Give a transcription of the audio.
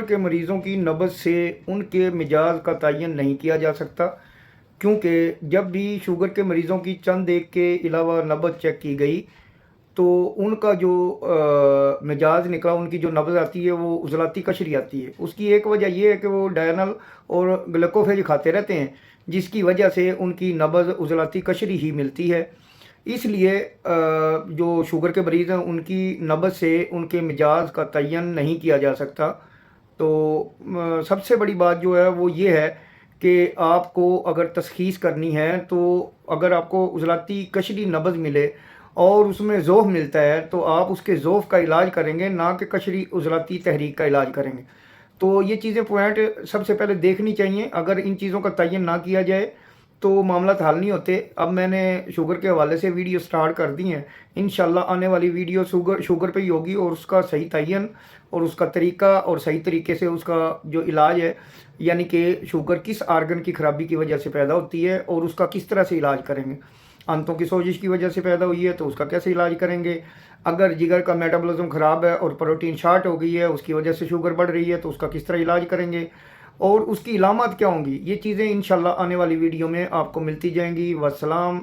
के मरीज़ों की नब्ज़ से उनके मिजाज का तयन नहीं किया जा सकता, क्योंकि जब भी शुगर के मरीज़ों की चंद एक के अलावा नब्ज़ चेक की गई तो उनका जो मिजाज निकला, उनकी जो नब्ज़ आती है वो उज़लाती कशरी आती है। उसकी एक वजह ये है कि वो डायनल और ग्लूकोफेज खाते रहते हैं, जिसकी वजह से उनकी नब्ज़ उज़लाती कशरी ही मिलती है। इसलिए जो शुगर के मरीज़ हैं उनकी नब्ज़ से उनके मिजाज का तयन नहीं किया जा सकता। तो सबसे बड़ी बात जो है वो ये है कि आपको अगर तशख़ीस करनी है तो अगर आपको उज़लाती कशरी नब्ज़ मिले और उसमें ज़ोफ़ मिलता है तो आप उसके ज़ोफ़ का इलाज करेंगे, ना कि कशरी उज़लाती तहरीक का इलाज करेंगे। तो ये चीज़ें पॉइंट सबसे पहले देखनी चाहिए। अगर इन चीज़ों का तयन ना किया जाए तो मामला हल नहीं होते। अब मैंने शुगर के हवाले से वीडियो स्टार्ट कर दी हैं। इंशाल्लाह आने वाली वीडियो शुगर पे ही होगी और उसका सही तयन और उसका तरीका और सही तरीके से उसका जो इलाज है, यानी कि शुगर किस आर्गन की ख़राबी की वजह से पैदा होती है और उसका किस तरह से इलाज करेंगे। आंतों की सोजिश की वजह से पैदा हुई है तो उसका कैसे इलाज करेंगे। अगर जिगर का मेटाबॉलिज्म ख़राब है और प्रोटीन शार्ट हो गई है, उसकी वजह से शुगर बढ़ रही है, तो उसका किस तरह इलाज करेंगे और उसकी इलामत क्या होंगी। ये चीज़ें इंशाल्लाह आने वाली वीडियो में आपको मिलती जाएंगी। वस्सलाम।